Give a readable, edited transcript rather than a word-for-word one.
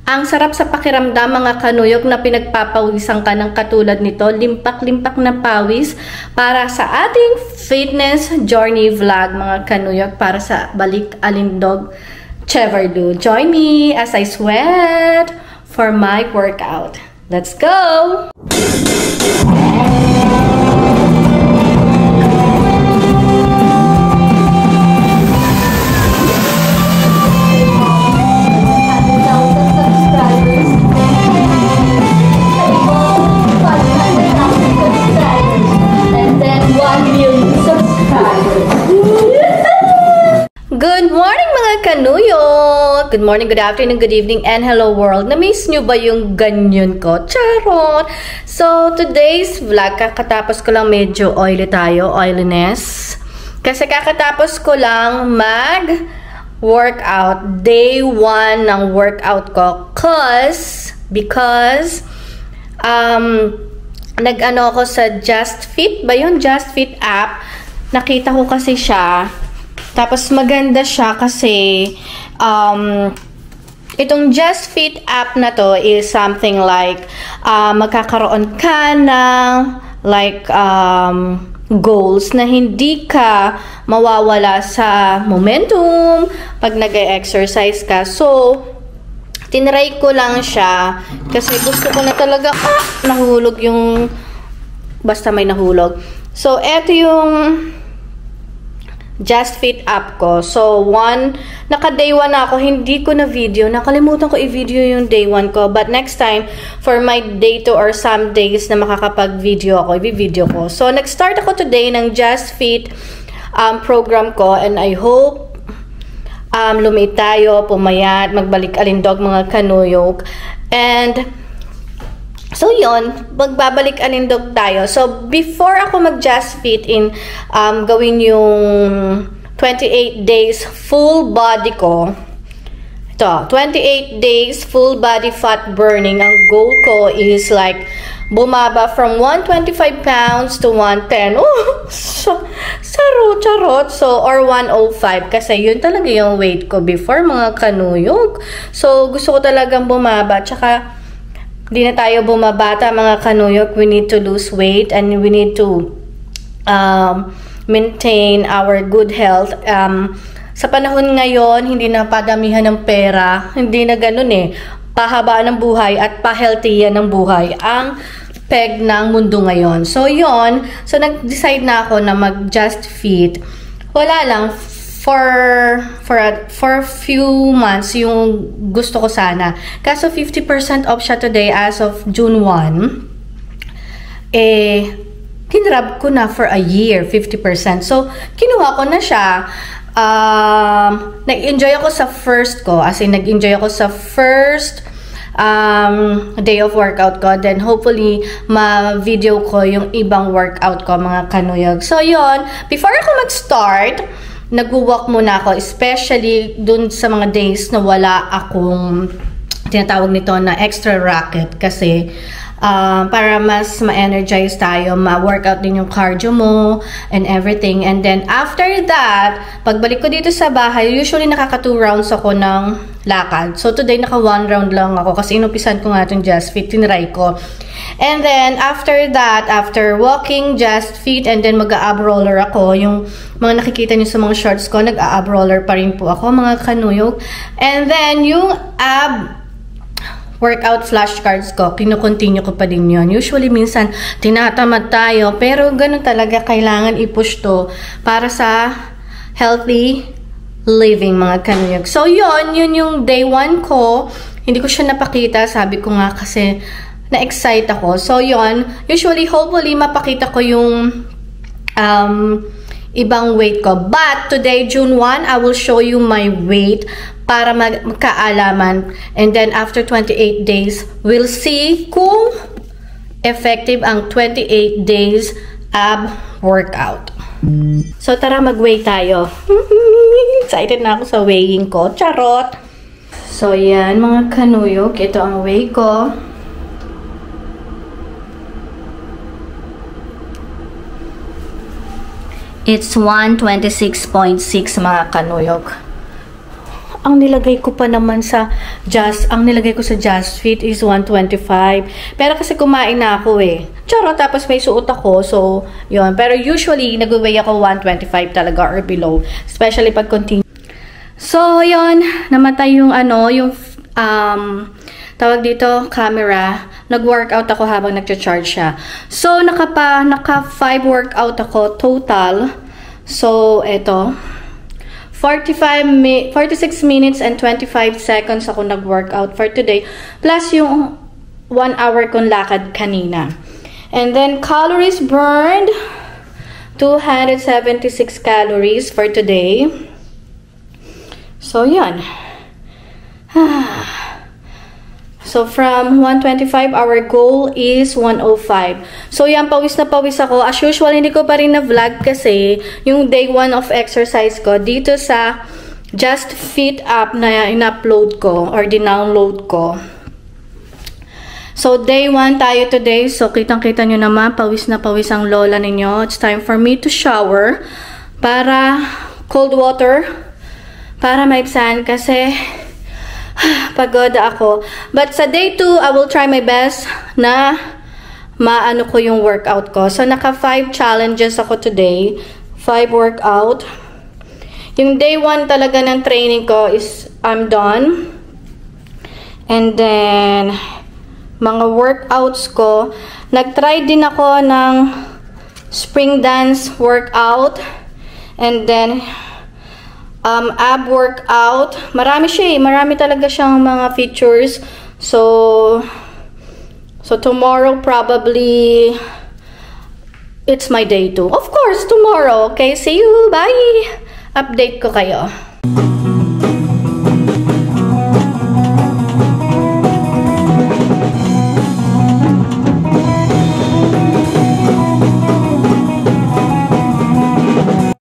Ang sarap sa pakiramdam mga kanuyok na pinagpapawisan ka ng katulad nito, limpak-limpak na pawis para sa ating fitness journey vlog mga kanuyok para sa Balik Alindog Cheverdu. Join me as I sweat for my workout. Let's go! Good morning mga kanuyok! Good morning, good afternoon, good evening, and hello world! Na-miss nyo ba yung ganyan ko? Charot! So, today's vlog, kakatapos ko lang medyo oily tayo, oiliness. Kasi kakatapos ko lang mag-workout. Day 1 ng workout ko. Because nag-ano ako sa Just Fit ba yun? Just Fit app. Nakita ko kasi siya. Tapos maganda siya kasi itong Just Fit app na to is something like magkakaroon ka ng like goals na hindi ka mawawala sa momentum pag nag-exercise ka. So, tinry ko lang siya kasi gusto ko na talaga nahulog yung basta may nahulog. So, eto yung Just Fit app ko. So, naka-day 1 na ako. Hindi ko na video. Nakalimutan ko i-video yung day 1 ko. But next time, for my day 2 or some days na makakapag-video ako, i-video ko. So, nag-start ako today ng Just Fit program ko. And I hope lumit tayo, pumayat, magbalik alindog mga kanuyok. And so, yun, magbabalik alindog tayo. So, before ako mag-Just Fit in gawin yung 28 days full body ko, ito, 28 days full body fat burning, ang goal ko is like, bumaba from 125 pounds to 110. Oh, charot. So, or 105. Kasi yun talaga yung weight ko before, mga kanuyok. So, gusto ko talagang bumaba. Tsaka, hindi na tayo bumabata mga kanuyok. We need to lose weight and we need to maintain our good health. Sa panahon ngayon, hindi na padamihan ng pera. Hindi na ganun eh. Pahabaan ng buhay at pa-healthy ng buhay ang peg ng mundo ngayon. So, yon. So, nag-decide na ako na mag-Just Fit. Wala lang. For a few months yung gusto ko sana. Kaso 50% off siya today as of June 1. Tinrab ko na for a year, 50%. So, kinuha ko na siya. Nag-enjoy ako sa first ko. As in, nag-enjoy ako sa first day of workout ko. Then, hopefully, ma-video ko yung ibang workout ko, mga kanuyog. So, yon. Before ako mag-start, nag-walk muna ako, especially dun sa mga days na wala akong tinatawag nito na extra racket kasi para mas ma-energize tayo, ma-workout din yung cardio mo and everything. And then after that, pagbalik ko dito sa bahay, usually nakaka 2 rounds ako ng lakad. So today naka 1 round lang ako kasi inumpisan ko nga itong Just Fit, tinry ko. And then after that, after walking Just Fit and then mag-a-ab roller ako, yung mga nakikita niyo sa mga shorts ko, nag-a-ab roller pa rin po ako mga kanuyog. And then yung ab workout flashcards ko, kino-continue ko pa din yun. Usually, minsan, tinatamad tayo. Pero, ganun talaga, kailangan i-push to para sa healthy living, mga kanuyog. So, yun yung day 1 ko. Hindi ko siya napakita. Sabi ko nga kasi, na-excite ako. So, yun. Usually, hopefully, mapakita ko yung ibang weight ko. But, today, June 1, I will show you my weight para magkaalaman. And then, after 28 days, we'll see kung effective ang 28 days ab workout. So, tara mag-weigh tayo. Excited na ako sa weighing ko. Charot! So, yan mga kanuyok. Ito ang weigh ko. It's 126.6 mga kanuyok. ang nilagay ko pa naman sa Just Fit is 125. Pero kasi kumain na ako eh. Charot, tapos may suot ako. So, yun. Pero usually, nag-weigh ako 125 talaga or below. Especially pag continue. So, yun. Namatay yung tawag dito, camera. Nag-workout ako habang nag-charge siya. So, naka 5 workout ako total. So, eto. 46 minutes and 25 seconds ako nag-workout for today. Plus yung 1 hour kong lakad kanina. And then calories burned, 276 calories for today. So, yan. So, from 125, our goal is 105. So, yan, pawis na pawis ako. As usual, hindi ko pa rin na-vlog kasi yung day 1 of exercise ko dito sa Just Fit app na in-upload ko or dinownload ko. So, day 1 tayo today. So, kitang-kita nyo naman, pawis na pawis ang lola ninyo. It's time for me to shower para cold water para maibsan kasi pagod ako. But sa day 2, I will try my best na maano ko yung workout ko. So, naka 5 challenges ako today. 5 workout. Yung day 1 talaga ng training ko is I'm done. And then, mga workouts ko. Nag-try din ako ng spring dance workout. And then, ab workout. Marami siya eh. Marami talaga siyang mga features. So tomorrow probably it's my day 2. Of course, tomorrow. Okay, see you. Bye! Update ko kayo.